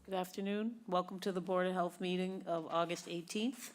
Good afternoon. Welcome to the Board of Health meeting of August 18th.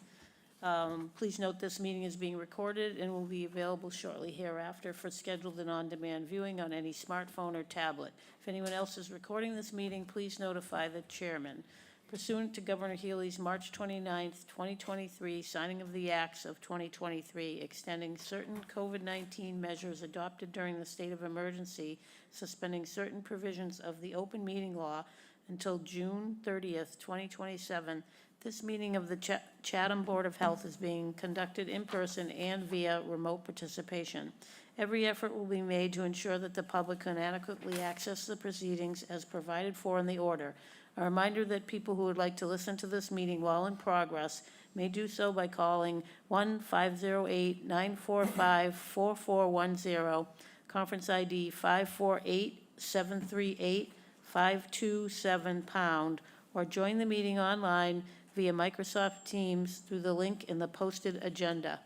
Please note this meeting is being recorded and will be available shortly hereafter for scheduled and on-demand viewing on any smartphone or tablet. If anyone else is recording this meeting, please notify the chairman. Pursuant to Governor Healy's March 29th, 2023 signing of the acts of 2023 extending certain COVID-19 measures adopted during the state of emergency, suspending certain provisions of the open meeting law until June 30th, 2027, this meeting of the Chatham Board of Health is being conducted in person and via remote participation. Every effort will be made to ensure that the public can adequately access the proceedings as provided for in the order. A reminder that people who would like to listen to this meeting while in progress may do so by calling 1-508-945-4410, conference ID 548-738. 527#, or join the meeting online via Microsoft Teams through the link in the posted agenda.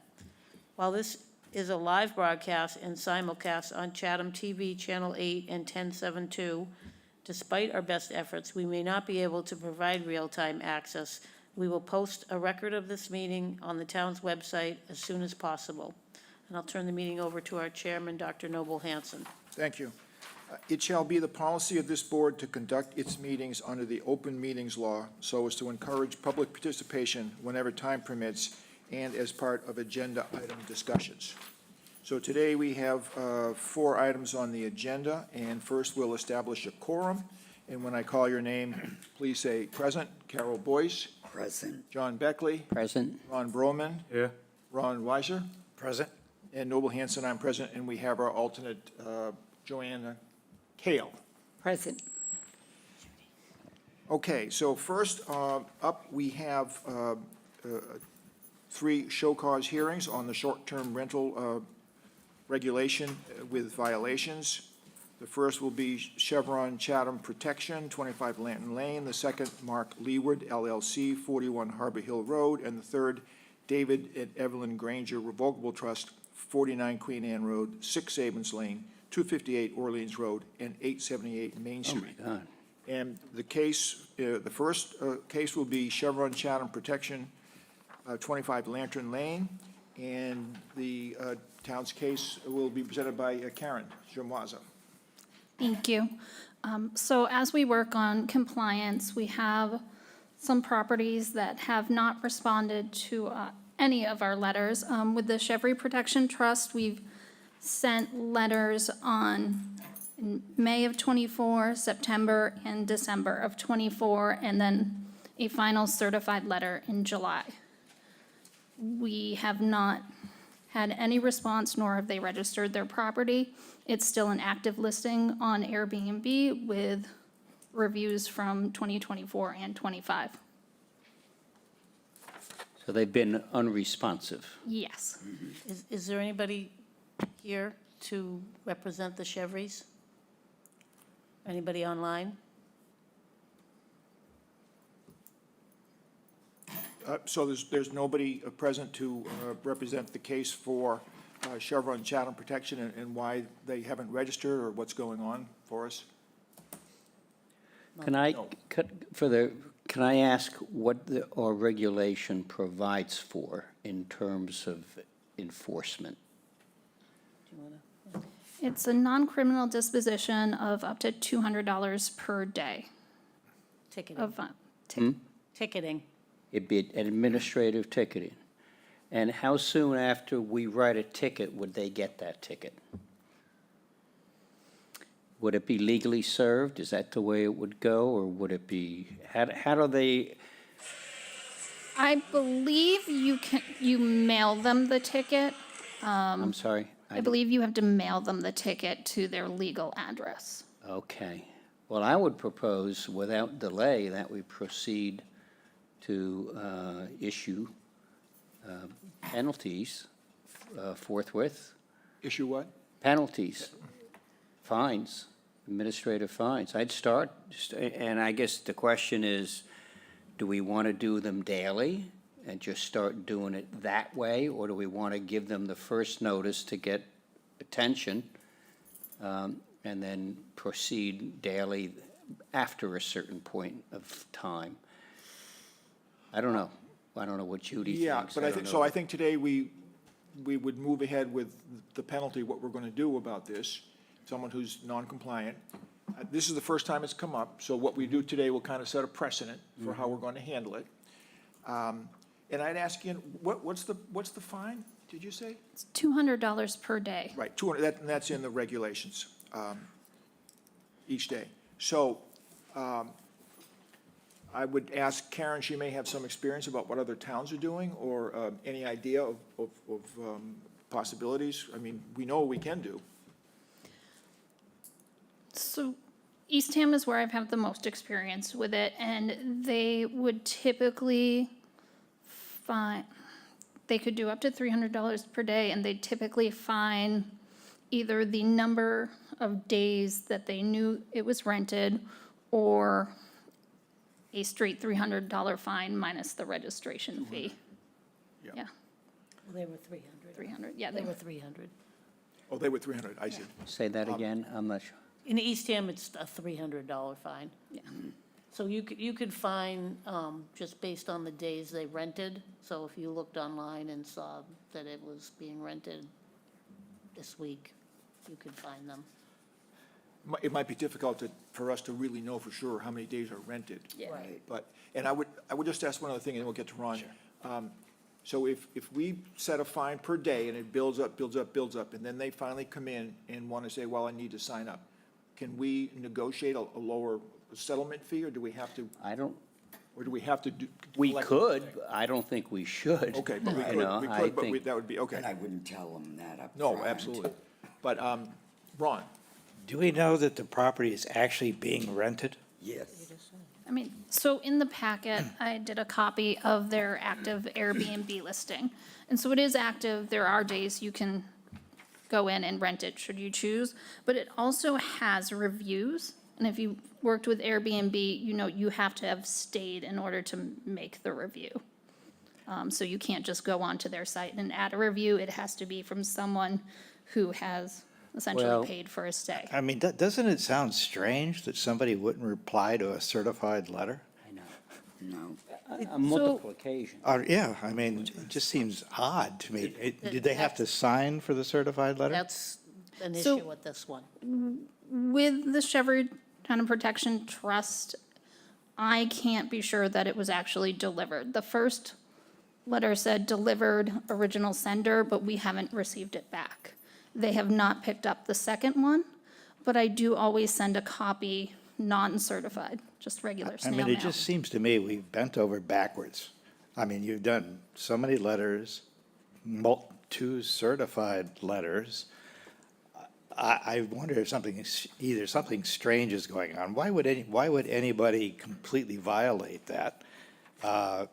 While this is a live broadcast and simulcast on Chatham TV Channel 8 and 1072, despite our best efforts, we may not be able to provide real-time access. We will post a record of this meeting on the town's website as soon as possible. And I'll turn the meeting over to our chairman, Dr. Noble Hanson. Thank you. It shall be the policy of this board to conduct its meetings under the open meetings law so as to encourage public participation whenever time permits and as part of agenda item discussions. So today we have 4 items on the agenda, and first we'll establish a quorum. And when I call your name, please say present. Carol Boyce. Present. John Beckley. Present. Ron Broman. Here. Ron Weiser. Present. And Noble Hanson, I'm present, and we have our alternate, Joanna Kale. Present. Okay, so first up, we have 3 show cause hearings on the short-term rental regulation with violations. The first will be Chevron Chatham Protection, 25 Lantern Lane. The second, Mark Leeward, LLC, 41 Harbor Hill Road. And the third, David and Evelyn Granger Revocable Trust, 49 Queen Anne Road, 6 Sabins Lane, 258 Orleans Road, and 878 Main Street. Oh, my God. And the case, the first case will be Chevron Chatham Protection, 25 Lantern Lane, and the town's case will be presented by Karen Germoisa. Thank you. So as we work on compliance, we have some properties that have not responded to any of our letters. With the Chevron Protection Trust, we've sent letters in May of 24, September, and December of 24, and then a final certified letter in July. We have not had any response, nor have they registered their property. It's still an active listing on Airbnb with reviews from 2024 and 25. So they've been unresponsive. Yes. Is there anybody here to represent the Chevrys? Anybody online? So there's nobody present to represent the case for Chevron Chatham Protection and why they haven't registered or what's going on for us? Can I ask what our regulation provides for in terms of enforcement? Do you wanna? It's a non-criminal disposition of up to $200 per day Ticketing. of Ticketing. It'd be administrative ticketing. And how soon after we write a ticket would they get that ticket? Would it be legally served? Is that the way it would go, or would it be, how do they? I believe you mail them the ticket. I'm sorry? I believe you have to mail them the ticket to their legal address. Okay. Well, I would propose, without delay, that we proceed to issue penalties forthwith. Issue what? Penalties, fines, administrative fines. I'd start, and I guess the question is, do we want to do them daily and just start doing it that way, or do we want to give them the first notice to get attention and then proceed daily after a certain point of time. I don't know. I don't know what Judy Yeah, thinks. but I don't think, know. so I think today we would move ahead with the penalty, what we're gonna do about this, someone who's non-compliant. This is the first time it's come up, so what we do today will kind of set a precedent for how we're gonna handle it. And I'd ask again, what's the fine, did you say? It's $200 per day. Right, 200, and that's in the regulations, each day. So, I would ask Karen, she may have some experience about what other towns are doing, or any idea of possibilities. I mean, we know what we can do. So Eastham is where I've had the most experience with it, and they would typically fine, they could do up to $300 per day, and they'd typically fine either the number of days that they knew it was rented, or a straight $300 fine minus the registration fee. Yeah. Yeah, They were 300. 300, yeah, They were 300. Oh, they were 300, I see. Say that again? I'm not sure. In Eastham, it's a $300 fine. Yeah. So you could fine, just based on the days they rented. So if you looked online and saw that it was being rented this week, you could fine them. It might be difficult for us to really know for sure how many days are rented. Yeah. Right. But, and I would just ask one other thing, and then we'll get to Ron. So if we set a fine per day, and it builds up, and then they finally come in and want to say, well, I need to sign up, can we negotiate a lower settlement fee, or do we have to, I don't, or do we have to do? we collect could, everything? I don't think we should. Okay, but we You know, I could, but think- that would be, okay. And I wouldn't tell them that up No, front. absolutely. But, Ron? Do we know that the property is actually being rented? Yes. I mean, so in the packet, I did a copy of their active Airbnb listing. And so it is active. There are days you can go in and rent it should you choose. But it also has reviews. And if you worked with Airbnb, you know you have to have stayed in order to make the review. So you can't just go onto their site and add a review. It has to be from someone who has Well- essentially paid for a stay. I mean, doesn't it sound strange that somebody wouldn't reply to a certified letter? I know. No. On multiple occasions. Yeah, I mean, it just seems odd to me. Did they have to sign for the certified letter? That's an So- issue with this one. With the Chevrolet Town and Protection Trust, I can't be sure that it was actually delivered. The first letter said delivered, original sender, but we haven't received it back. They have not picked up the second one, but I do always send a copy non-certified, just regular I snail mean, mail. it just seems to me we've bent over backwards. I mean, you've done so many letters, 2 certified letters. I wonder if either something strange is going on. Why would anybody completely violate that?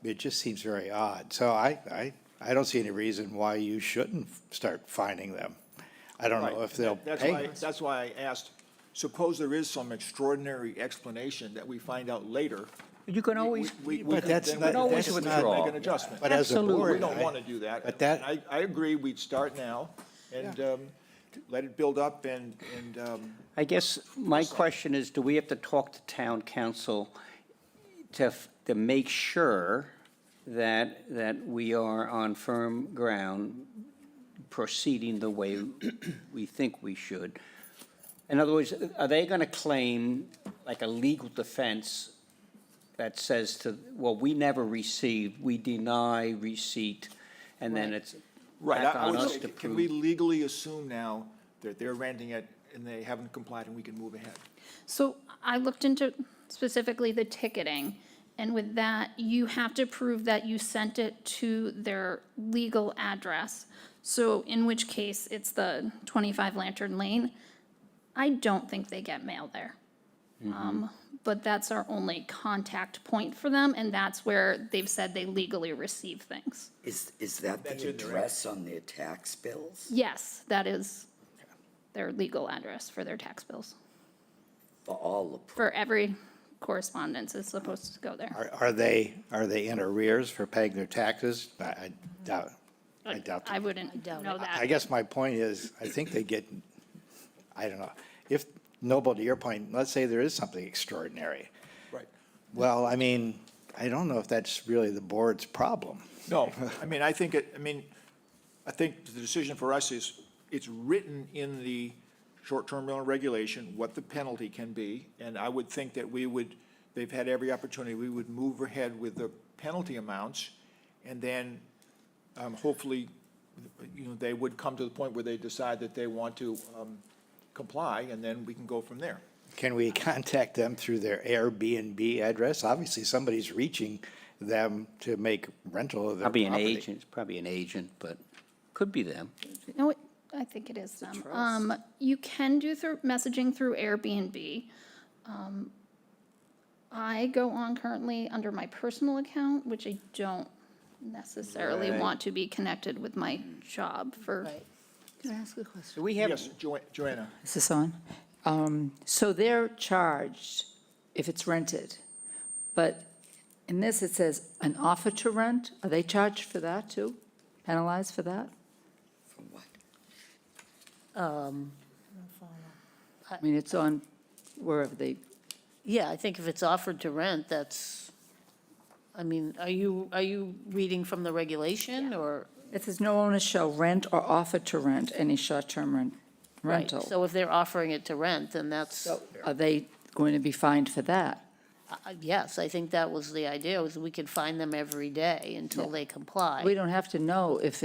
It just seems very odd. So I don't see any reason why you shouldn't start finding them. I don't know if they'll pay. That's why I asked, suppose there is some extraordinary explanation that we find out later. You can always, But that's then not- we always can withdraw. make an adjustment. But as a Absolutely. board, We don't want to do that. but that- I agree, we'd start now and let it build up and, I guess my question is, do we have to talk to town council to make sure that we are on firm ground, proceeding the way we think we should? In other words, are they going to claim like a legal defense that says well, we never received, we deny receipt, and then it's right, back I on would us say, to can we prove? legally assume now that they're renting it and they haven't complied and we can move ahead? So I looked into specifically the ticketing, and with that, you have to prove that you sent it to their legal address. So in which case, it's the 25 Lantern Lane. I don't think they get mail there. But that's our only contact point for them, and that's where they've said they legally receive things. Is that That's the in there. address on their tax bills Yes, that is their legal address for their tax bills. for all the, For every correspondence is supposed to go there. Are they in arrears for paying their taxes? I doubt that. I wouldn't doubt know it. that. I guess my point is, I think they get, I don't know, if Noble, to your point, let's say there is something extraordinary. Right. Well, I mean, I don't know if that's really the board's problem. No, I mean, I think the decision for us is, it's written in the short-term rental regulation what the penalty can be, and I would think that they've had every opportunity, we would move ahead with the penalty amounts, and then hopefully, they would come to the point where they decide that they want to comply, and then we can go from there. Can we contact them through their Airbnb address? Obviously, somebody's reaching them to make rental of their Probably property. an agent, probably an agent, but could be them. No, I think it is them. You can do messaging through Airbnb. I go on currently under my personal account, which I don't necessarily Right. want to be connected with my job for. Right. Can I ask a question? Do we have, Yes, Joanna? Is this on? So they're charged if it's rented, but in this, it says an offer to rent. Are they charged for that too? Penalized for that? For what? I mean, it's on wherever they, Yeah, I think if it's offered to rent, that's, I mean, are you reading from the regulation, or? it says no owner shall rent or offer to rent any short-term Right, rental. so if they're offering it to rent, then that's, So are they going to be fined for that? yes, I think that was the idea, was we could find them every day until they comply. We don't have to know if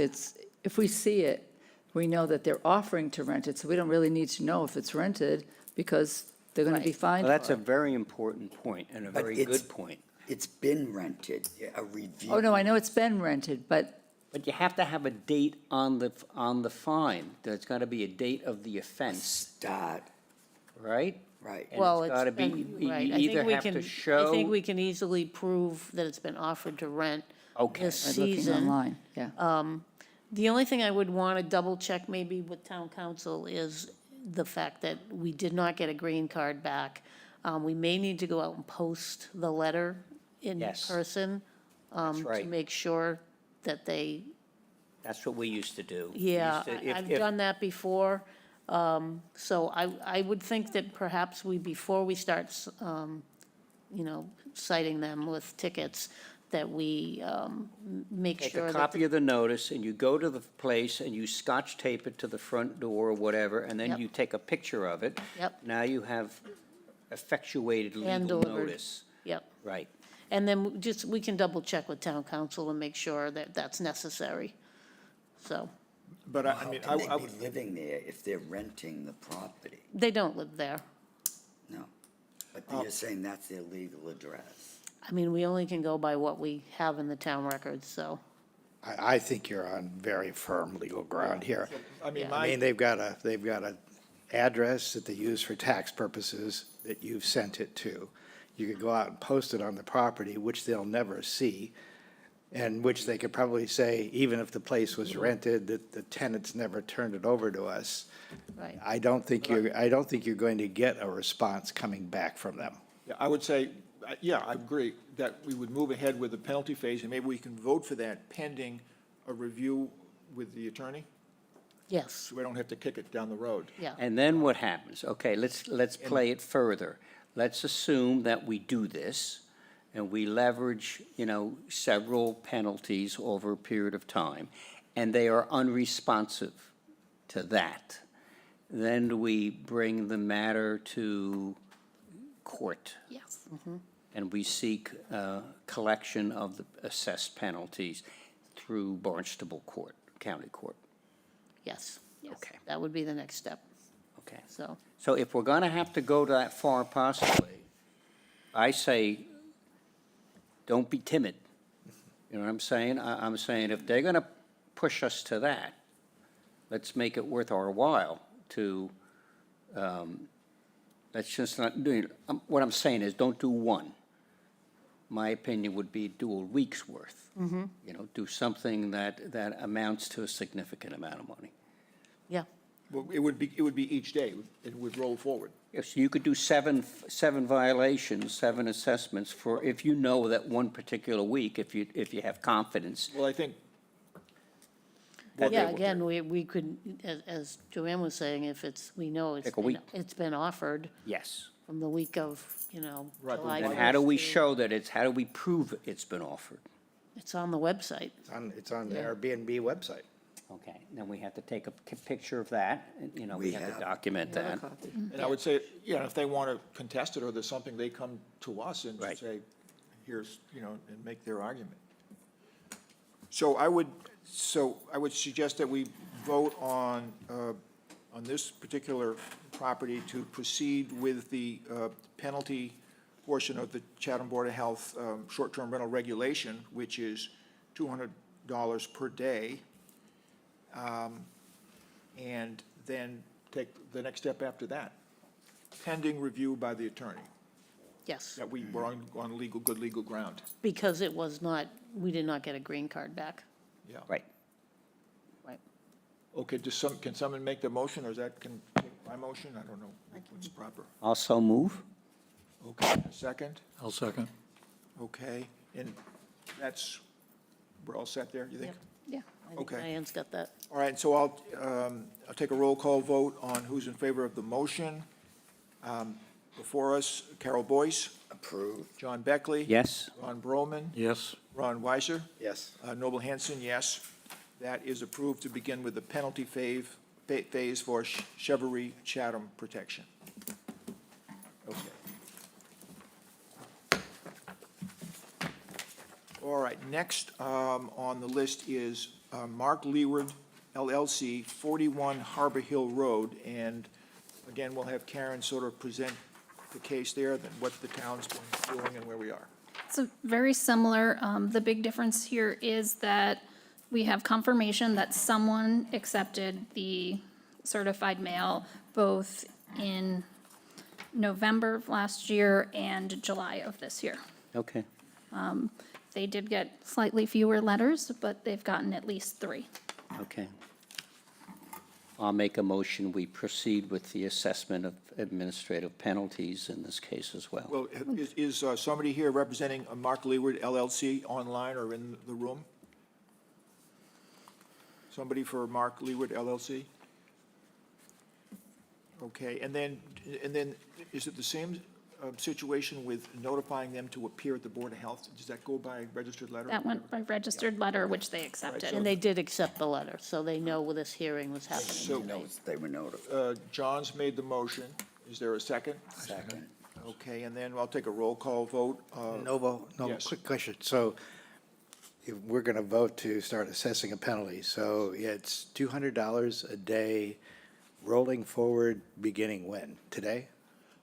if we see it, we know that they're offering to rent it, so we don't really need to know if it's rented, because they're going to be Right. fined well, that's for a it. very important point and a But very it's- good point. It's been rented, a review. Oh, no, I know it's been rented, but But you have to have a date on the fine. There's got to be a date of the offense, Start, right? right. And Well, it's it's gotta be- been, you right, I either think we have to can, I show- think we can easily prove that it's been offered to rent Okay. this by looking season. online, yeah. The only thing I would want to double check maybe with town council is the fact that we did not get a green card back. We may need to go out and post the letter in Yes. person. To right. make sure that they, That's what we used to do. We yeah, used to- if- I've if- done that before. So I would think that perhaps before we start, citing them with tickets, that we make Take sure a that. copy of the notice, and you go to the place, and you scotch tape it to the front door or whatever, and then Yep. you take a picture of it. Yep. Now you have effectuated And legal delivered. notice. Yep. Right. And then we can double check with town council and make sure that that's necessary. So, But I mean, How I can they would, be living there if they're renting the property? they don't live there. No. But you're saying that's their legal address. I mean, we only can go by what we have in the town records, so, I think you're on very firm legal ground here. I mean, Yeah. I mean, they've got a address that they use for tax purposes that you've sent it to. You could go out and post it on the property, which they'll never see, and which they could probably say, even if the place was rented, that the tenants never turned it over to us. right. I don't think you're going to get a response coming back from them. yeah, I would say, yeah, I agree, that we would move ahead with the penalty phase, and maybe we can vote for that pending a review with the attorney, Yes, so we don't have to kick it down the road. yeah. And then what happens? Okay, let's play it further. Let's assume that we do this, and we leverage, several penalties over a period of time, and they are unresponsive to that. Then do we bring the matter to court, Yes. and we seek collection of the assessed penalties through Barnstable Court, County Court. Yes. Okay, That would be the next step, okay. so, So if we're gonna have to go that far possibly, I say, don't be timid. You know what I'm saying? I'm saying if they're gonna push us to that, let's make it worth our while to, let's just not do, what I'm saying is, don't do one. My opinion would be do a week's worth. Do something that amounts to a significant amount of money. yeah, Well, it would be each day, it would roll forward. Yes, you could do seven violations, 7 assessments for, if you know that one particular week, if you have confidence. Well, I think board Yeah, able to. again, we could, as Joanne was saying, if it's, we know Take a week. it's been offered Yes. from the week of, Right, but July And 1st. how do we to- show that how do we prove it's been offered? It's on the website. It's on the Airbnb website. Okay, then we have to take a picture of that, and, we We have to have. document that. And I would say, if they want to contest it, or there's something, they come to us and Right. say, here's, and make their argument. So I would suggest that we vote on this particular property to proceed with the penalty portion of the Chatham Board of Health short-term rental regulation, which is $200 per day. And then take the next step after that, pending review by the attorney, Yes, that we were on good legal ground. because it was not, we did not get a green card back. Yeah. Right. Right. Okay, can someone make the motion, or is that, my motion? I don't know what's proper. Also move? Okay, a second? I'll second. Okay, and we're all set there, you think? Yep. Yeah. I think Okay. Diane's got that. All right, so I'll take a roll call vote on who's in favor of the motion. Before us, Carol Boyce, Approved. John Beckley. Yes? Ron Broman, Yes. Ron Weiser. Yes. Noble Hanson, yes. That is approved to begin with the penalty phase for Chevrolet Chatham protection. Okay. All right, next on the list is Mark Leeward, LLC, 41 Harbor Hill Road. And again, we'll have Karen sort of present the case there, then what the town's been doing and where we are. So very similar. The big difference here is that we have confirmation that someone accepted the certified mail both in November of last year and July of this year. Okay. They did get slightly fewer letters, but they've gotten at least 3. Okay. I'll make a motion, we proceed with the assessment of administrative penalties in this case as well. Well, is somebody here representing Mark Leeward LLC online or in the room? Somebody for Mark Leeward LLC? Okay, and then is it the same situation with notifying them to appear at the Board of Health? Does that go by registered letter? That went by registered letter, which they accepted. And they did accept the letter, so they know this hearing was happening So- tonight. They were notified. John's made the motion. Is there a second? Second. Okay, and then I'll take a roll call vote. Noble, Yes. quick question. So if we're going to vote to start assessing a penalty, so it's $200 a day rolling forward, beginning when? Today?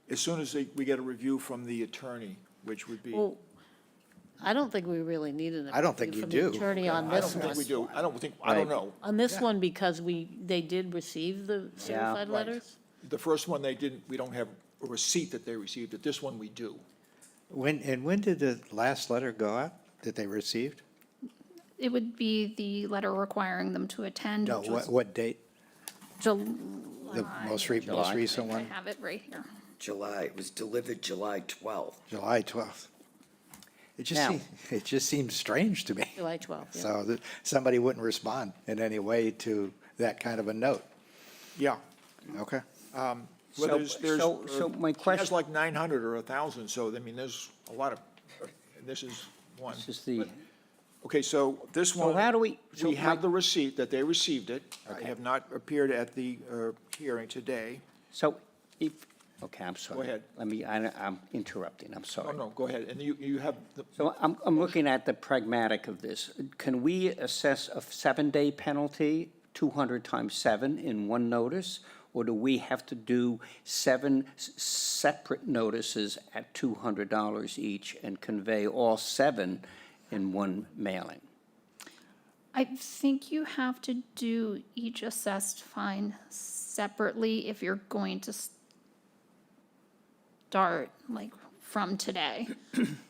As soon as we get a review from the attorney, which would be, I Well, I don't think we really need an I don't think opinion you from the do. attorney on don't this think we one. do. I don't know. On this one, because they did receive the certified Right. letters? The first one, we don't have a receipt that they received it. This one, we do. When did the last letter go out that they received? It would be the letter requiring them to attend, No, which was what date? July. The most recent I one? have it right here. July, it was delivered July 12th. July 12th. Now- It just seems strange to me. July 12th, yeah. So that somebody wouldn't respond in any way to that kind of a note. Yeah. Okay. Well, So- there's, so my She has question- like 900 or 1,000, so, I mean, there's a lot of, this is one. This is the, Okay, so this so one. how do we? so We have my- the receipt that they received it. I have not appeared at the hearing today. So if, okay, I'm sorry. ahead. I'm interrupting, I'm Oh, sorry. no, go ahead. And you have, So I'm looking at the pragmatic of this. Can we assess a 7-day penalty, 200 times 7 in one notice? Or do we have to do 7 separate notices at $200 each and convey all 7 in one mailing? I think you have to do each assessed fine separately if you're going to start, like, from today.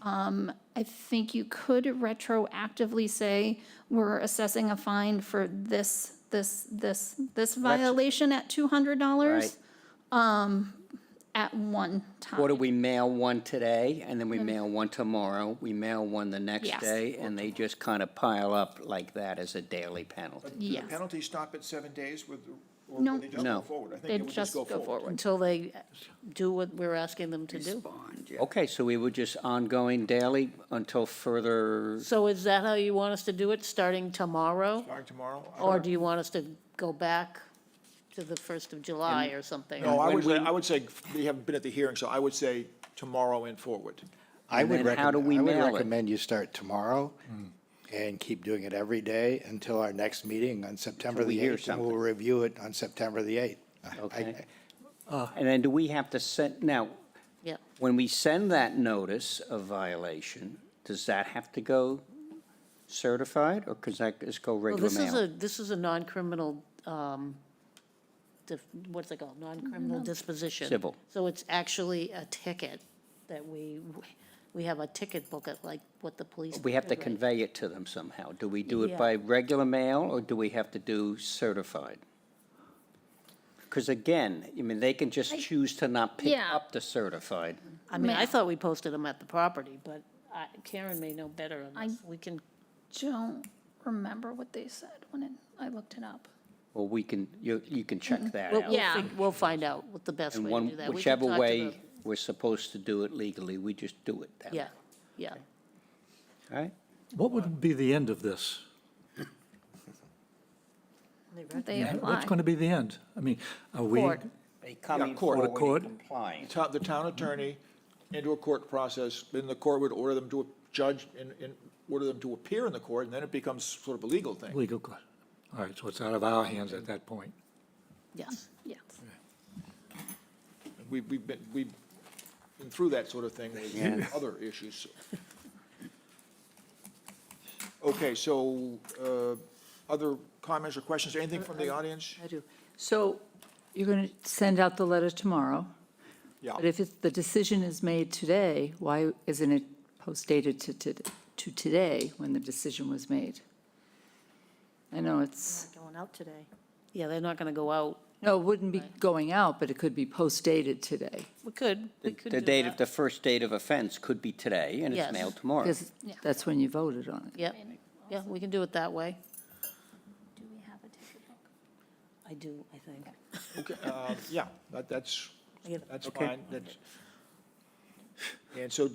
I think you could retroactively say, we're assessing a fine for this violation at $200. at one time. Or do we mail one today, and then we mail one tomorrow, we mail one the next Yes. day, and they just kind of pile up like that as a daily penalty? Do the Yes. penalties stop at 7 days with, or No. will they just No. go forward? I think They it would just go forward. Until they do what we're asking them to do. Respond, yeah. Okay, so we would just ongoing daily until further, So is that how you want us to do it, starting tomorrow? Starting tomorrow? Or do you want us to go back to the 1st of July or something? No, I when would say, we haven't been at the hearing, so I would say tomorrow and forward. I And would then how do we mail it? recommend you start tomorrow and keep doing it every day until our next meeting on September we the hear 8th, and we'll something. review it on September the 8th. okay? And then do we have to send, now, Yeah. when we send that notice of violation, does that have to go certified, or does that just go Well, regular mail? this is a non-criminal, what's it called, non-criminal disposition. Civil. So it's actually a ticket that we have a ticket book at, like what the police. We have to right? convey it to them somehow. Do we do it Yeah. by regular mail, or do we have to do certified? Because again, I mean, they can just choose to not pick Yeah. up the certified. I mean, I Mail. thought we posted them at the property, but Karen may know better on this. We can, Don't remember what they said I looked it up. Well, we can, you can check that we'll, out. we'll Yeah. we'll find out what the best And way to one, do that. We can whichever talk to way the- we're supposed to do it legally, we just do it that way. Yeah, yeah. All right? What would be the end of this? They What's apply. going to be the end? I mean, are we? Court. They coming court. forward Court. and complying. The town attorney into a court process, then the court would order them to a judge and order them to appear in the court, and then it becomes sort of a legal thing. Legal, good. All right, so it's out of our hands at that point. Yes. Yes. We've been through that sort of thing with other issues. Okay, so, other comments or questions, anything from the audience? I do. So you're going to send out the letter tomorrow, Yeah. but if the decision is made today, why isn't it postdated to today when the decision was made? I know it's, Going out today. Yeah, they're not gonna go out. no, it wouldn't be going out, but it could be postdated today. We could The do date of that. the first date of offense could be today, and it's Yes. mailed tomorrow. Because that's when you voted on it. Yeah, yeah, we can do it that way. Do we have a ticket book? I do, I think. Okay, yeah, that's I get- fine. And so,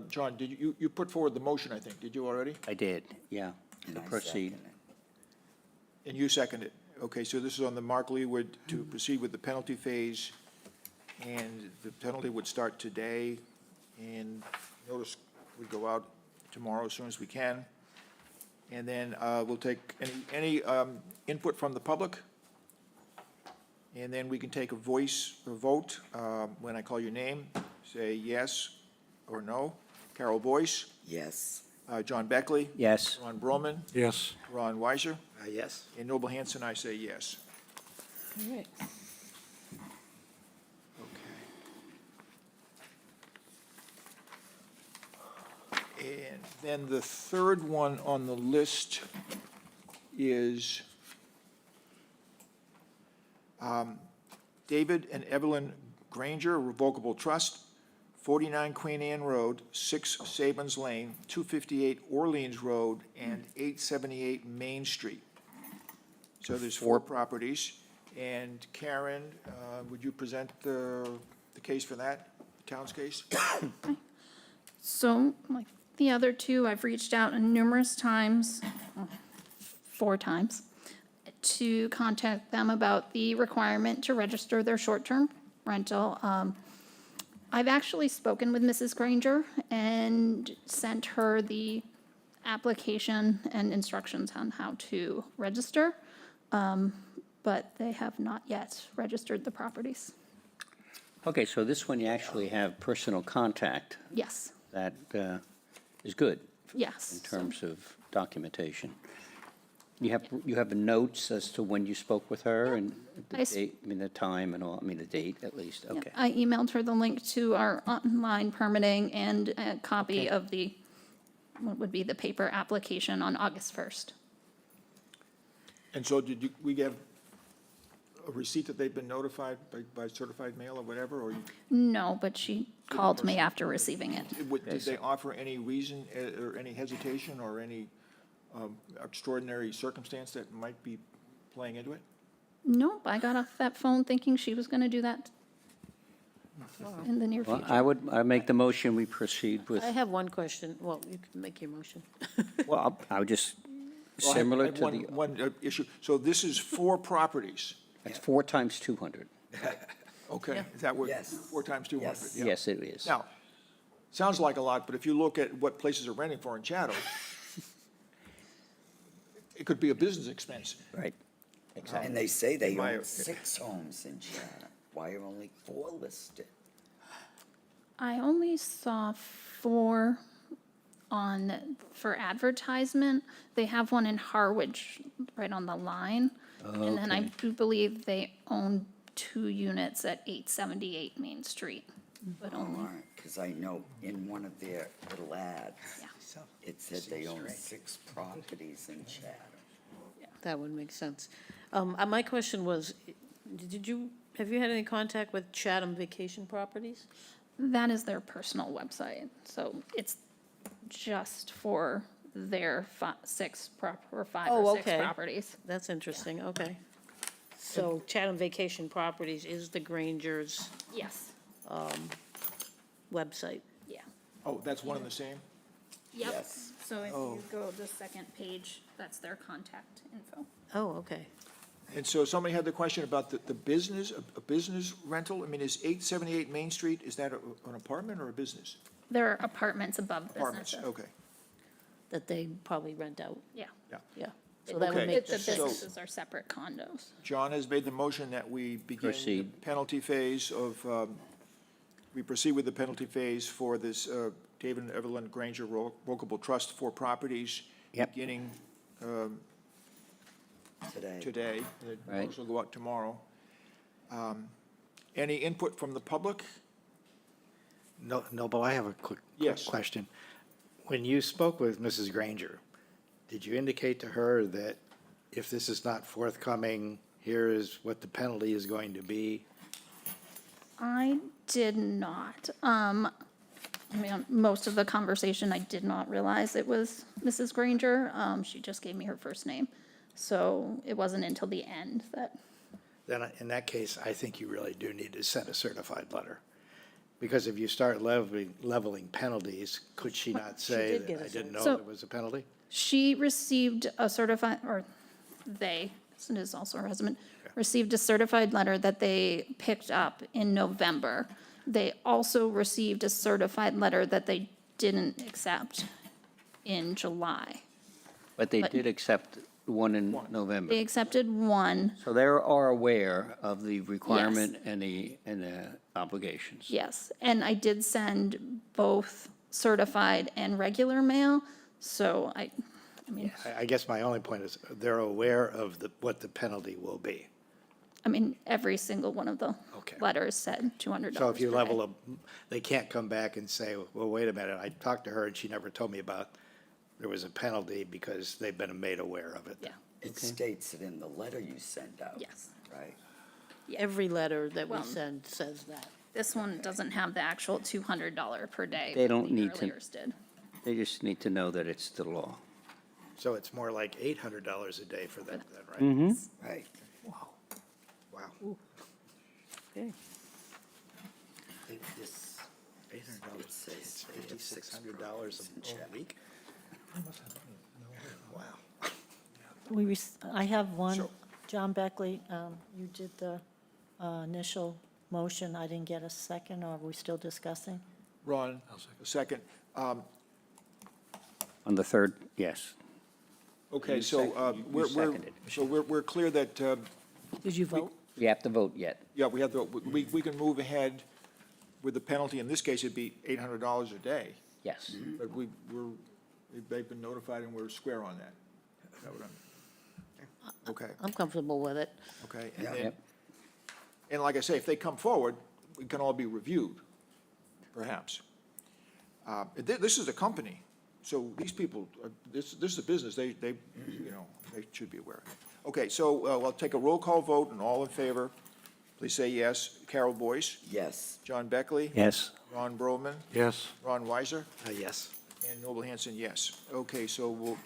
John, did you put forward the motion, I think, did you already? I did, yeah, And to I proceed. second it. And you seconded it. Okay, so this is on the Mark Leewood to proceed with the penalty phase, and the penalty would start today, and notice would go out tomorrow as soon as we can. And then we'll take any input from the public, and then we can take a vote when I call your name. Say yes or no. Carol Boyce, Yes. John Beckley, Yes, Ron Broman, Yes, Ron Weiser, Yes. and Noble Hanson, I say yes. All right. And then the third one on the list is David and Evelyn Granger, Revocable Trust, 49 Queen Anne Road, 6 Sabins Lane, 258 Orleans Road, and 878 Main Street. So there's 4 properties. And Karen, would you present the case for that, the town's case? So, like the other two, I've reached out numerous times, 4 times, to contact them about the requirement to register their short-term rental. I've actually spoken with Mrs. Granger and sent her the application and instructions on how to register, but they have not yet registered the properties. okay, so this one you actually have personal contact. Yes, That is good yes. in terms of documentation. You have notes as to when you spoke with her and the I s- date, I mean, the time and all, I mean, the date at least, Yeah, okay. I emailed her the link to our online permitting and a copy Okay. of the, what would be the paper application on August 1st. And so we have a receipt that they've been notified by certified mail or whatever, or No, but she called me after receiving it. did they offer any reason, or any hesitation, or any extraordinary circumstance that might be playing into it? Nope, I got off that phone thinking she was going to do that in the near Well, future. I make the motion, we proceed with, I have one question. Well, you can make your motion. well, I would just, Well, I have- similar I have to one- the, One issue, so this is 4 properties, it's 4 times 200. okay? Is that what, Yes. 4 times 200? Yes. yeah. Yes, it is. Now, sounds like a lot, but if you look at what places are renting for in Chatham, it could be a business expense. Right, exactly. And they say they My- own 6 homes in Chatham. Why are only 4 listed? I only saw 4 for advertisement. They have one in Harwich, right on the line. And then I Okay. do believe they own 2 units at 878 Main Street, but only, Because I know in one of their little ads, Yeah. it said they own 6 properties in Chatham. That would make sense. My question was, have you had any contact with Chatham Vacation Properties? that is their personal website. So it's just for their 5 or 6 okay. properties. That's interesting, okay. So Chatham Vacation Properties is the Granger's Yes, website. yeah. Oh, that's one and the same? Yep. Yes. So if you go to the second page, that's their contact info. Oh, okay. And so somebody had the question about the business, a business rental? I mean, is 878 Main Street, is that an apartment or a business? There are apartments above Apartments, businesses. okay, That they probably rent out, Yeah. yeah. yeah. So that would Okay. make The sense. businesses are separate condos. John has made the motion that we begin the Proceed. penalty phase of, we proceed with the penalty phase for this David and Evelyn Granger Revocable Trust for properties. Yep. Beginning Today. today. The Right. notice will go out tomorrow. Any input from the public? No, but I have a quick Yes. question. When you spoke with Mrs. Granger, did you indicate to her that if this is not forthcoming, here is what the penalty is going to be? I did not. I mean, most of the conversation, I did not realize it was Mrs. Granger. She just gave me her first name. So it wasn't until the end that, Then in that case, I think you really do need to send a certified letter. Because if you start leveling penalties, could she not say did get that a I didn't know So- there was a penalty? she received a certified, or they, this is also her husband, received a certified letter that they picked up in November. They also received a certified letter that they didn't accept in July. But they But- did accept one in November. They accepted one, So they are aware of the requirement and the obligations. yes, and I did send both certified and regular mail, so I mean, I guess my only point is they're aware of what the penalty will be. every single one of the Okay. letters said $200 So if you per day. level up, they can't come back and say, well, wait a minute, I talked to her and she never told me about, there was a penalty because they've been made aware of it. Yeah, It states it in the letter you send out. yes. Right? Every letter that we Well- send says that. This one doesn't have the actual $200 per day. They but don't the need to- earliers did. They just need to know that it's the law. So it's more like $800 a day for that, then, right? Mm-hmm. Right. Wow. Okay. This, $800, it says it's they have 6 $5,600 properties in a Chatham. week? Wow. I have one, John Beckley, you did the initial motion, I didn't get a second, or are we still discussing? Ron, a second. On the third, yes. Okay, You so you seconded. we're clear that, Did you vote? We have to vote yet. yeah, we can move ahead with the penalty. In this case, it'd be $800 a day. Yes. But they've been notified and we're square on that. Is that what I'm- Okay, I'm comfortable with it. okay. Yeah. Yep. And like I say, if they come forward, it can all be reviewed, perhaps. This is a company, so these people, this is a business, they, you know, they should be aware. Okay, so I'll take a roll call vote, and all in favor, please say yes. Carol Boyce, Yes. John Beckley, Yes. Ron Broman, Yes, Ron Weiser, Yes. and Noble Hanson, yes. Okay, so we'll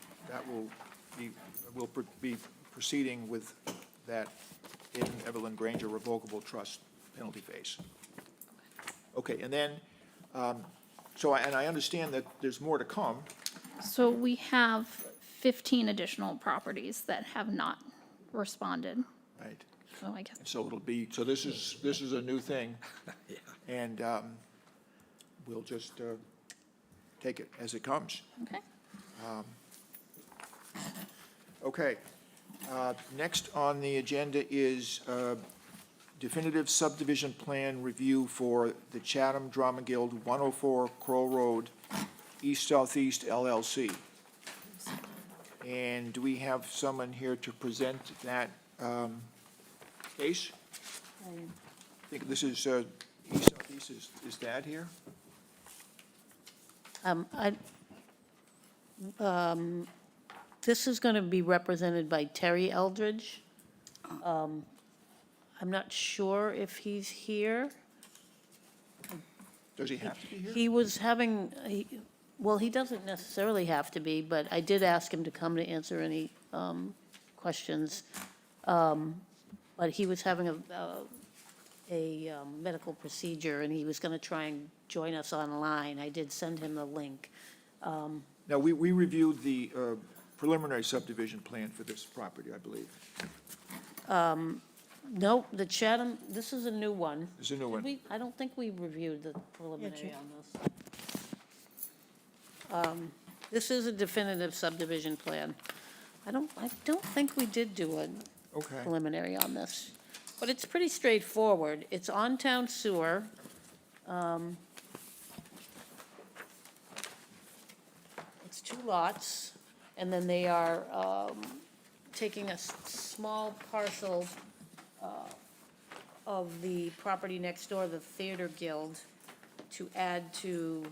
be proceeding with that in Evelyn Granger revocable trust penalty phase. Okay, and then, and I understand that there's more to come. So we have 15 additional properties that have not responded, Right. so I guess. So it'll be, so this is a new thing. And we'll just take it as it comes. Okay. Okay. Next on the agenda is definitive subdivision plan review for the Chatham Drama Guild 104 Crow Road, East Southeast LLC. And do we have someone here to present that case? I think this is East Southeast, is Dad here? This is going to be represented by Terry Eldridge. I'm not sure if he's here. Does he have to be here? He was having, well, he doesn't necessarily have to be, but I did ask him to come to answer any questions. But he was having a medical procedure, and he was going to try and join us online. I did send him the link. Now, we reviewed the preliminary subdivision plan for this property, I believe. No, the Chatham, this is a new one. It's a new one. Did we? I don't think we reviewed the preliminary you- on this. This is a definitive subdivision plan. I don't think we did do a Okay. preliminary on this, but it's pretty straightforward. It's on town sewer. It's 2 lots, and then they are taking a small parcel of the property next door, the Theater Guild, to add to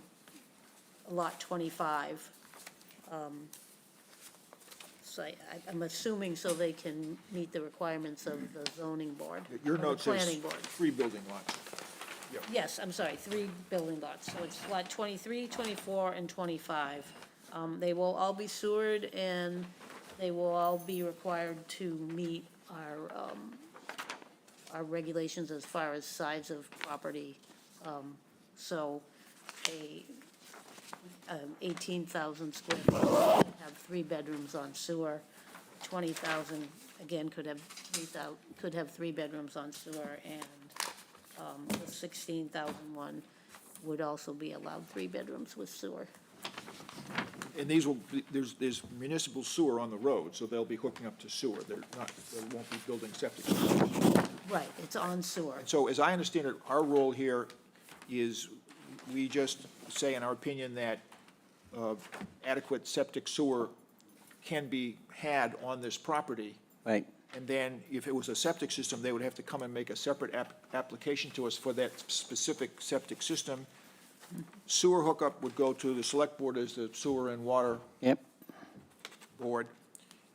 Lot 25. So I'm assuming so they can meet the requirements of the zoning board. Your or the note says Planning board. 3 building lots. Yes, I'm sorry, 3 building lots. So it's lot 23, 24, and 25. They will all be sewered, and they will all be required to meet our regulations as far as size of property. So a 18,000 square foot would have 3 bedrooms on sewer. 20,000, again, could have 3 bedrooms on sewer, and the 16,001 would also be allowed 3 bedrooms with sewer. And these will, there's municipal sewer on the road, so they'll be hooking up to sewer. They won't be building septic systems. Right, it's on sewer. And so, as I understand it, our role here is we just say in our opinion that adequate septic sewer can be had on this property. Right. And then if it was a septic system, they would have to come and make a separate application to us for that specific septic system. Sewer hookup would go to the select board as the sewer and water Yep. board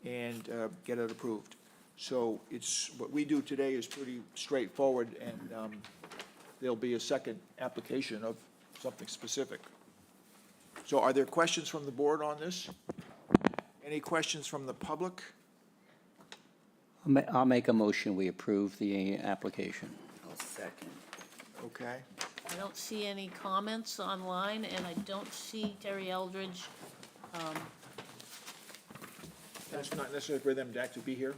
and get it approved. So it's, what we do today is pretty straightforward, and there'll be a second application of something specific. So are there questions from the board on this? Any questions from the public? I'll make a motion, we approve the application. I'll second. Okay. I don't see any comments online, and I don't see Terry Eldridge. That's not necessary for them to actually be here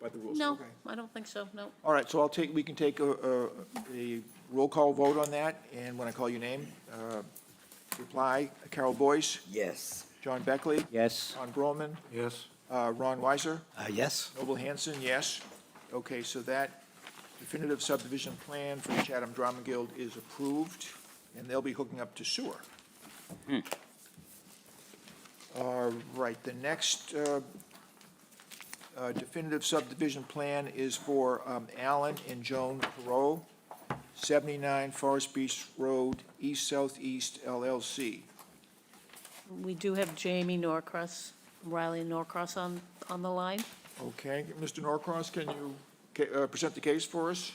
by the rules? No, Okay. I don't think so, no. All right, so we can take a roll call vote on that, and when I call your name, reply, Carol Boyce, Yes. John Beckley, Yes? Ron Broman, yes, Ron Weiser, Yes. Noble Hanson, yes. Okay, so that definitive subdivision plan for the Chatham Drama Guild is approved, and they'll be hooking up to sewer. All right, the next definitive subdivision plan is for Alan and Joan Perot, 79 Forest Beach Road, East Southeast LLC. We do have Jamie Norcross, Riley Norcross on the line. Okay, Mr. Norcross, can you present the case for us?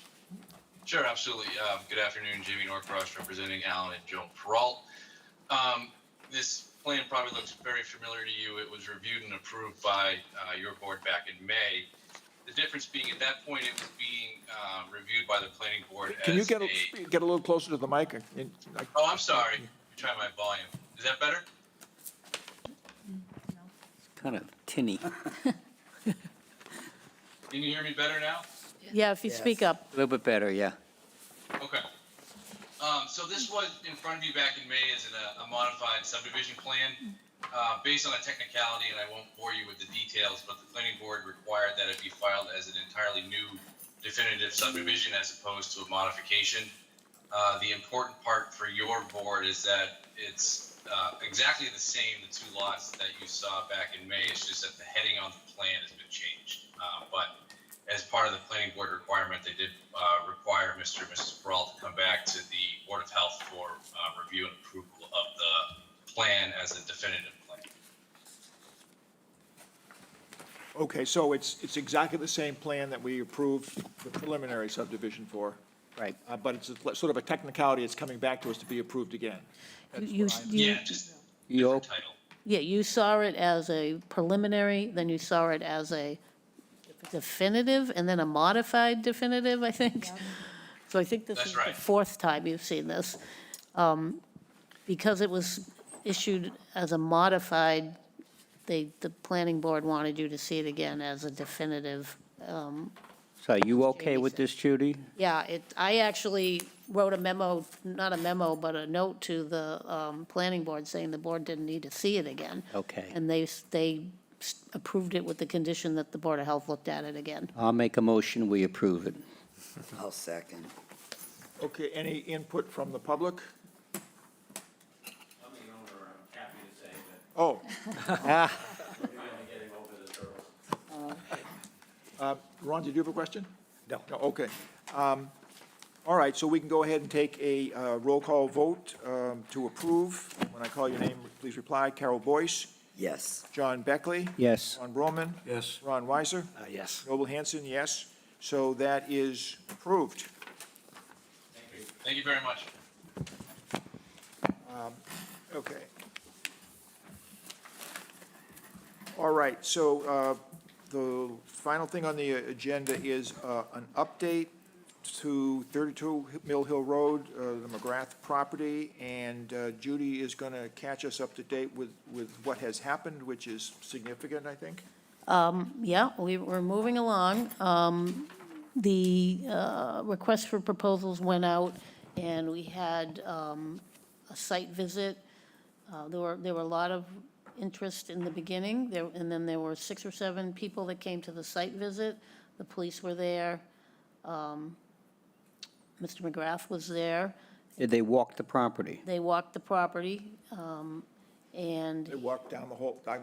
Sure, absolutely. Good afternoon, Jamie Norcross representing Alan and Joan Peralt. This plan probably looks very familiar to you. It was reviewed and approved by your board back in May. The difference being at that point, it was being reviewed by the planning board Can you as get a little closer to the mic? Oh, I'm sorry. Let me try my volume. Is that better? Kind of tinny. Can you hear me better now? Yeah, if you speak up. A little bit better, yeah. Okay. So this was in front of you back in May as a modified subdivision plan, based on a technicality, and I won't bore you with the details, but the planning board required that it be filed as an entirely new definitive subdivision as opposed to a modification. The important part for your board is that it's exactly the same, the two lots that you saw back in May. It's just that the heading on the plan has been changed. But as part of the planning board requirement, they did require Mr. and Mrs. Peralt to come back to the Board of Health for review and approval of the plan as a definitive plan. Okay, so it's exactly the same plan that we approved the preliminary subdivision for. Right. But it's sort of a technicality, it's coming back to us to be approved again. That's You- what I- Yeah, just You, different title. Yeah, you saw it as a preliminary, then you saw it as a definitive, and then a modified definitive, I think. So I think this That's is the right. fourth time you've seen this. Because it was issued as a modified, the planning board wanted you to see it again as a definitive. so are you okay with this, Judy? Yeah, I actually wrote a memo, not a memo, but a note to the planning board saying the board didn't need to see it again. Okay. And they approved it with the condition that the Board of Health looked at it again. I'll make a motion, we approve it. I'll second. Okay, any input from the public? I'm the owner, I'm happy to say that Oh, we're finally getting over the hurdle. Ron, did you have a question? No. No, okay. All right, so we can go ahead and take a roll call vote to approve. When I call your name, please reply. Carol Boyce, Yes. John Beckley, Yes. Ron Broman, Yes. Ron Weiser, Yes. Noble Hanson, yes. So that is approved. Thank you very much. Okay. All right, so the final thing on the agenda is an update to 32 Mill Hill Road, the McGrath property, and Judy is going to catch us up to date with what has happened, which is significant, I think. Yeah, we're moving along. The request for proposals went out, and we had a site visit. There were a lot of interest in the beginning, and then there were 6 or 7 people that came to the site visit. The police were there. Mr. McGrath was there. Did they walk the property? They walked the property, and They walked down the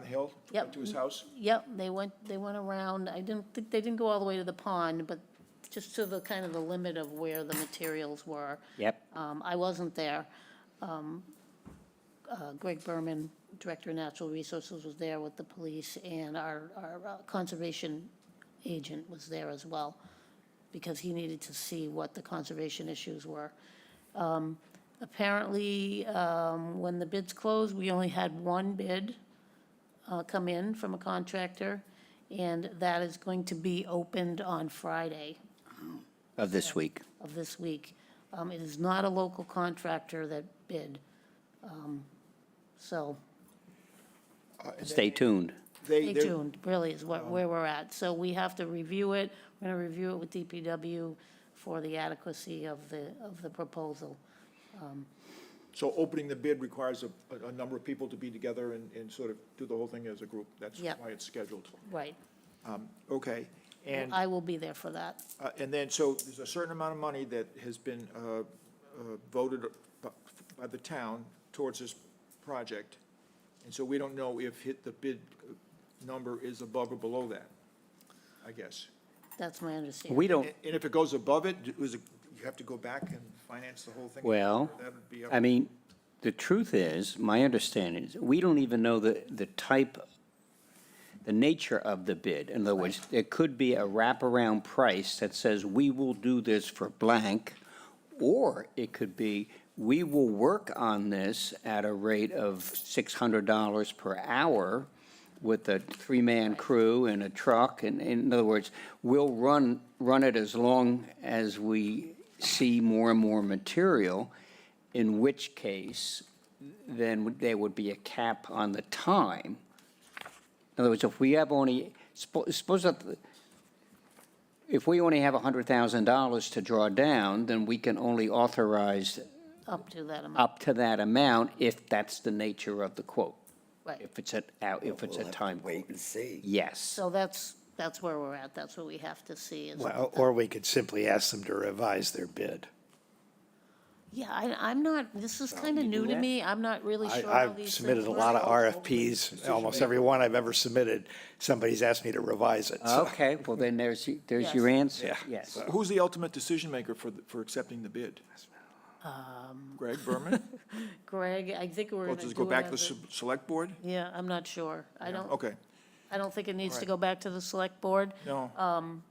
hill, Yep. went to his house. Yep, they went around, I didn't think, they didn't go all the way to the pond, but just to the kind of the limit of where the materials were. Yep. I wasn't there. Greg Berman, Director of Natural Resources, was there with the police, and our conservation agent was there as well, because he needed to see what the conservation issues were. Apparently, when the bids closed, we only had one bid come in from a contractor, and that is going to be opened on Friday Of this week? of this week. It is not a local contractor that bid. So Stay tuned. stay tuned, really, is where we're at. So we have to review it. We're going to review it with DPW for the adequacy of the proposal. So opening the bid requires a number of people to be together and sort of do the whole thing as a group. That's Yep. why it's scheduled. Right. Okay, and, I will be there for that. and then, so there's a certain amount of money that has been voted by the town towards this project, and so we don't know if the bid number is above or below that, I guess. That's my understanding. We don't, And if it goes above it, you have to go back and finance the whole thing? well, That would be up- I mean, the truth is, my understanding is, we don't even know the type, the nature of the bid. In other words, it could be a wraparound price that says, we will do this for blank, or it could be, we will work on this at a rate of $600 per hour with a three-man crew and a truck, and in other words, we'll run it as long as we see more and more material, in which case, then there would be a cap on the time. In other words, if we have only, suppose that, if we only have $100,000 to draw down, then we can only authorize Up to that amount. up to that amount if that's the nature of the quote. Right. If it's at, if it's We'll a have to time. wait and see. Yes. So that's where we're at. That's what we have to see is. Well, or we could simply ask them to revise their bid. Yeah, I'm not, this is kind of new to me. I'm not really sure how I've these submitted a things lot work. of RFPs, almost every one I've ever submitted, somebody's asked me to revise it, so. Okay, well then there's your Yes. answer. Yeah. Yes. Who's the ultimate decision maker for accepting the bid? Greg Berman? Greg, I think we're Well, going to does do it go back to as the select board? Yeah, I'm not sure. I don't Okay, think it needs to Alright. go back to the select board. no.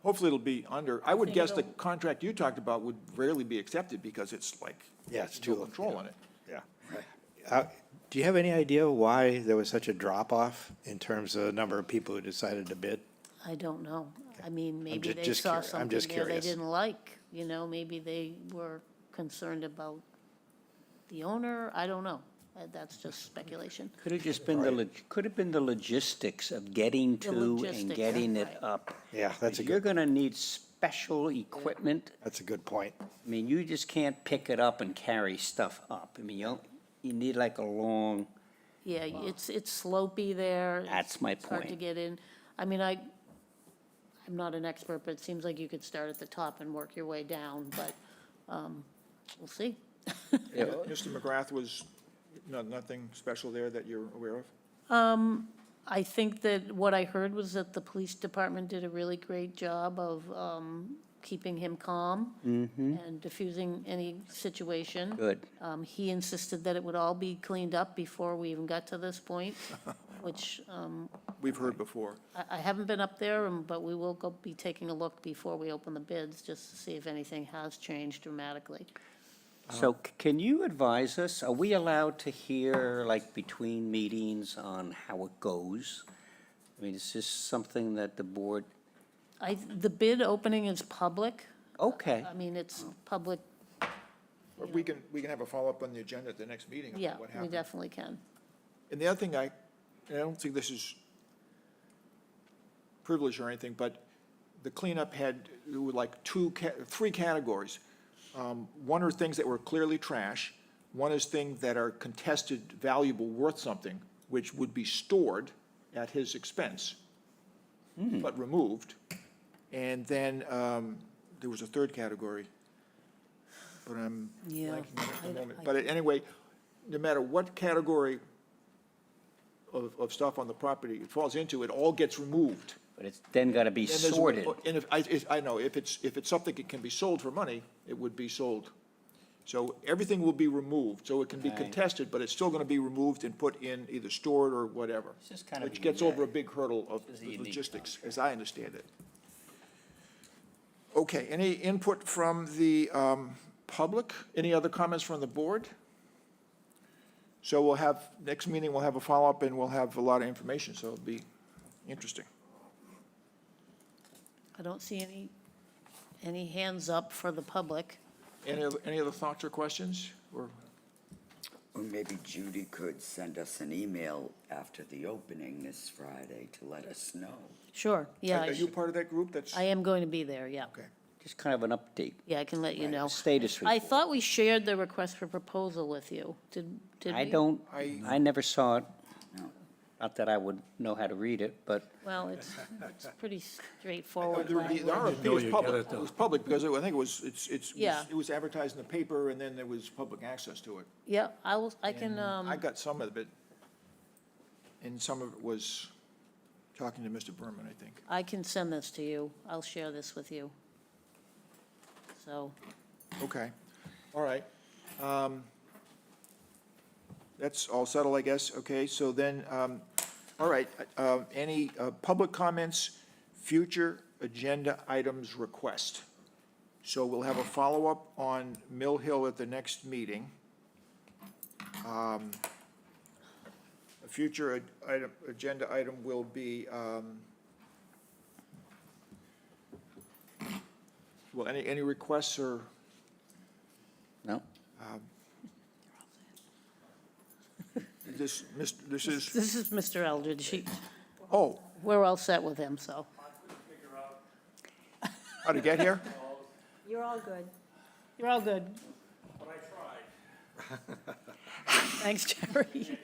Hopefully it'll be under, I would think guess the it'll- contract you talked about would rarely be accepted because it's like, Yeah, it's no too, control on it. yeah. Do you have any idea why there was such a drop-off in terms of the number of people who decided to bid? I don't know. I mean, maybe ju- they just saw curious. I'm something just there they curious. didn't like, maybe they were concerned about the owner. I don't know. That's just speculation. Could have just been could have been the logistics of getting The to logistics, and getting it right. up. Yeah, that's a You're good, gonna need special equipment. that's a good point. I mean, you just can't pick it up and carry stuff up. I mean, you need like a long, Yeah, it's slopey there. That's my It's hard to point. get in. I mean, I'm not an expert, but it seems like you could start at the top and work your way down, but we'll see. Mr. McGrath was, nothing special there that you're aware of? I think that what I heard was that the police department did a really great job of keeping him calm and diffusing any situation. good. He insisted that it would all be cleaned up before we even got to this point, which We've heard before. I haven't been up there, but we will go be taking a look before we open the bids, just to see if anything has changed dramatically. So can you advise us, are we allowed to hear, like, between meetings on how it goes? I mean, is this something that the board, The bid opening is public. okay, I mean, it's public, But we can have a follow-up on the agenda at the next meeting yeah, about what we happened. definitely can. And the other thing, I don't think this is privilege or anything, but the cleanup had like three categories. One are things that were clearly trash. One is things that are contested, valuable, worth something, which would be stored at his expense, but removed. And then there was a third category, but I'm Yeah. blanking on it at the moment. But anyway, no matter what category of stuff on the property it falls into, it all gets removed. but it's then gotta be And there's- sorted. And I know, if it's something that can be sold for money, it would be sold. So everything will be removed, so it can be Right. contested, but it's still gonna be removed and put in either stored or whatever. It's just kind of Which gets over a unique. big hurdle of This is a unique logistics, as I understand it. Okay, any input from the public? Any other comments from the board? So we'll have, next meeting, we'll have a follow-up, and we'll have a lot of information, so it'll be interesting. I don't see any hands up for the public. Any other thoughts or questions? Or, Or maybe Judy could send us an email after the opening this Friday to let us know. Sure, yeah, are you part of that group that's? I am going to be there, yeah. Okay. Just kind of an update, Yeah, I can let you know. status I report. thought we shared the request for proposal with you. Did we? I never saw it. No. Not that I would know how to read it, but Well, it's pretty straightforward. The language. RFP know was you public. get it, though. It was public because I think it was, Yeah. it was advertised in the paper, and then there was public access to it. Yeah, I can, I got some of it, and some of it was talking to Mr. Berman, I think. I can send this to you. I'll share this with you. So, Okay, all right. That's all settled, I guess. Okay, so then, all right, any public comments, future agenda items request? So we'll have a follow-up on Mill Hill at the next meeting. A future agenda item will be, well, any requests or? No? This is, This is Mr. Eldridge. oh, We're all set with him, so. how to get here? You're all good. You're all good. But I tried. Thanks, Jerry. 10 minutes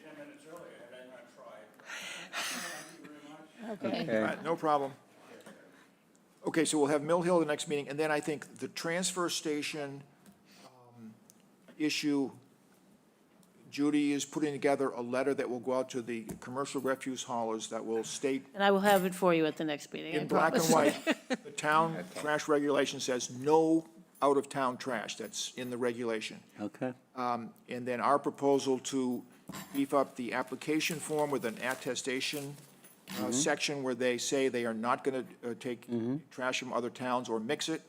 earlier, and then I tried. Okay. All right, no problem. Okay, so we'll have Mill Hill the next meeting, and then I think the transfer station issue, Judy is putting together a letter that will go out to the commercial refuse haulers that will state And I will have it for you at the next meeting, I in black and promise. white, the town trash regulation says no out-of-town trash. That's in the regulation. Okay. And then our proposal to beef up the application form with an attestation section where they say they are not going to take trash from other towns or mix it.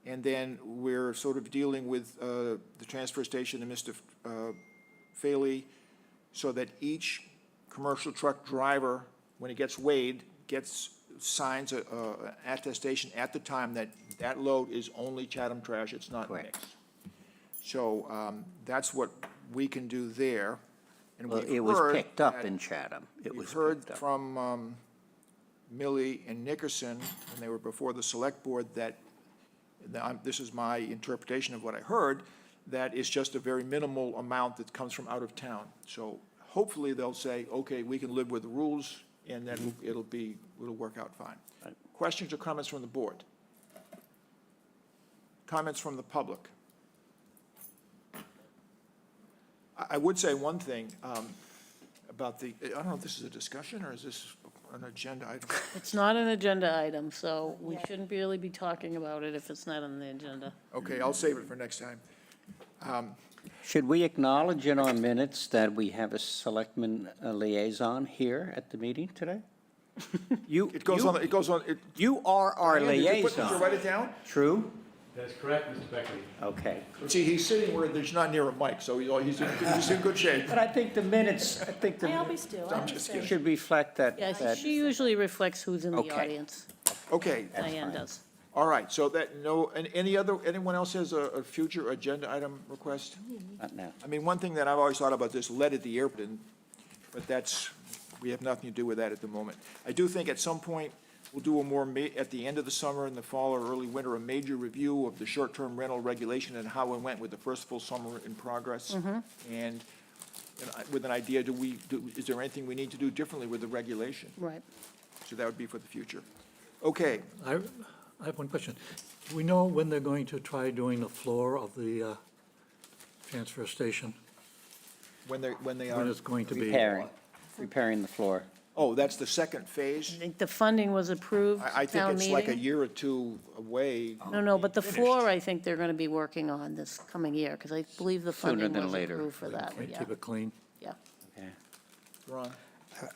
And then we're sort of dealing with the transfer station and Mr. Faley, so that each commercial truck driver, when he gets weighed, signs a attestation at the time that that load is only Chatham trash, it's not Correct. mixed. So that's what we can do there. And Well, we've it was heard picked up that- in Chatham. It We've was heard picked up. from Millie and Nickerson, when they were before the select board, that, this is my interpretation of what I heard, that is just a very minimal amount that comes from out of town. So hopefully they'll say, okay, we can live with the rules, and then it'll work out fine. Right. Questions or comments from the board? Comments from the public? I would say one thing about the, I don't know if this is a discussion, or is this an agenda item? It's not an agenda item, so we shouldn't really be talking about it if it's not on the agenda. Okay, I'll save it for next time. Should we acknowledge in our minutes that we have a selectman liaison here at the meeting today? You, It goes on, you are our Did you liaison. write it down? True? That's correct, Mr. Beckley. Okay. See, he's sitting where there's not near a mic, so he's in good shape. But I think the minutes, I always do. I always do. should reflect that. Yeah, that- she usually reflects who's in the Okay. audience. Okay, Diane does. all right, so and anyone else has a future agenda item request? Not now. I mean, one thing that I've always thought about this, lead at the airport, but we have nothing to do with that at the moment. I do think at some point, we'll do at the end of the summer, in the fall or early winter, a major review of the short-term rental regulation and how it went with the first full summer in progress. And with an idea, is there anything we need to do differently with the regulation? Right. So that would be for the future. Okay, I have one question. Do we know when they're going to try doing the floor of the transfer station? when they When are, it's going to be? Repairing the floor. oh, that's the second I phase? think the funding was approved, I think town it's like a meeting. year or two away. No, but the floor, I think they're gonna be working on this coming year, because I believe the Sooner funding than was later. approved for that, yeah, Keep it clean? yeah. Okay. Ron?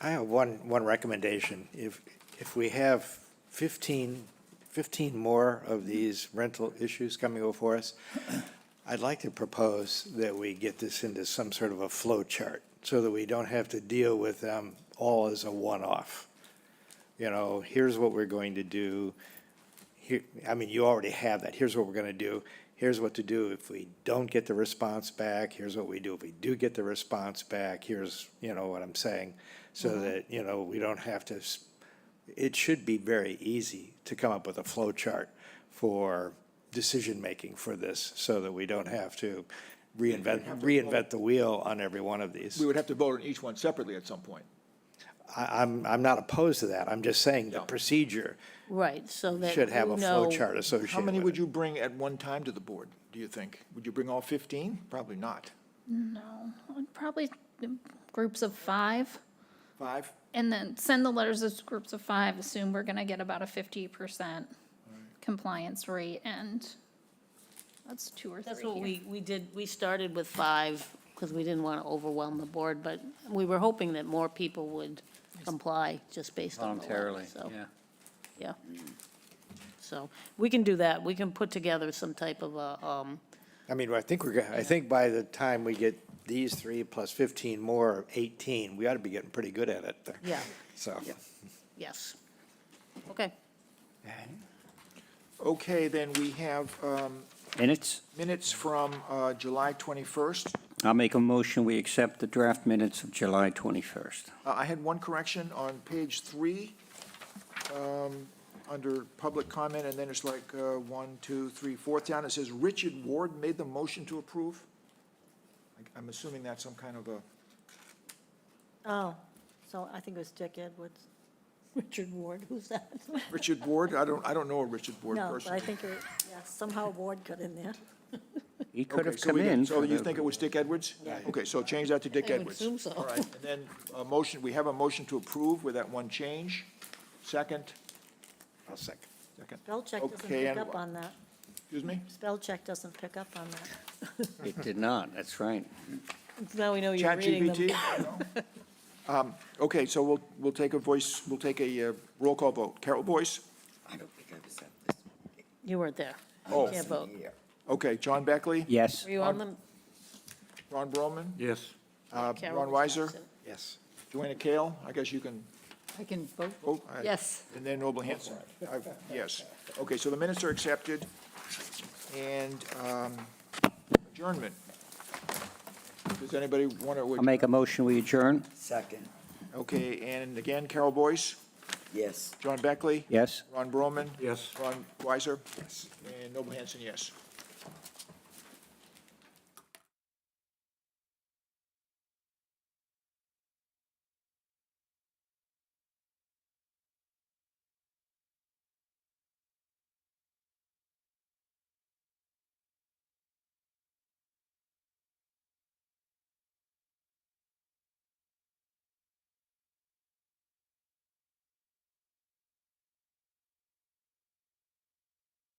I have one recommendation. If we have 15 more of these rental issues coming before us, I'd like to propose that we get this into some sort of a flow chart so that we don't have to deal with them all as a one-off. You know, here's what we're going to do. Here, I mean, you already have that. Here's what we're going to do. Here's what to do if we don't get the response back. Here's what we do if we do get the response back. Here's, what I'm saying. So that, we don't have to, it should be very easy to come up with a flow chart for decision-making for this so that we don't have to reinvent the wheel on every one of these. We would have to vote on each one separately at some point. I'm not opposed to that. I'm just saying the No. procedure Right, so that should have you a flow know- chart associated How many with would it. you bring at one time to the board, do you think? Would you bring all 15? Probably not. No, probably groups of 5, 5? and then send the letters as groups of 5, assume we're gonna get about a 50% compliance rate, and that's 2 or 3 That's what here. we did, we started with 5 because we didn't want to overwhelm the board, but we were hoping that more people would comply just based on the letter, Voluntarily, so, yeah. yeah. So, we can do that, we can put together some type of a, I mean, I think by the time we get these 3 plus 15 more, 18, we ought to be getting pretty good at it. yeah, So, yes. Okay, Okay, then we have Minutes? minutes from July 21st. I'll make a motion, we accept the draft minutes of July 21st. I had one correction on page 3, under public comment, and then it's like 1, 2, 3, 4th down. It says Richard Ward made the motion to approve. I'm assuming that's some kind of a, Oh, so I think it was Dick Edwards. Richard Ward, who's that? Richard Ward? I don't know a Richard Ward No, but personally. I think, yeah, somehow Ward got in there. He could Okay, have so come we didn't- in. So for you the- think it was Dick Edwards? Yeah. Okay, so change that to Dick I would Edwards. assume so. All right, and then a motion, we have a motion to approve with that one change. Second? I'll second. Second. Spell check doesn't Okay, pick and- up on that. Excuse me? Spell check doesn't pick up on that. It did not, that's right. now we know you're reading them. ChatGPT? Okay, so we'll take a roll call vote. Carol Boyce? I don't think I was at this. You weren't there. Oh. You can't vote. Here. Okay, John Beckley? Yes, Were you on them? Ron Broman? Yes. Carol Ron was Weiser? absent. Yes. Joanna Kale? I guess you can I can vote? vote? Yes. And then Noble Hanson? Yes. Okay, so the minutes are accepted. And adjournment. Does anybody want to? I'll make a motion, we adjourn. Second, Okay, and again, Carol Boyce, yes. John Beckley, Yes? Ron Broman, Yes. Ron Weiser, and Noble Hanson, yes.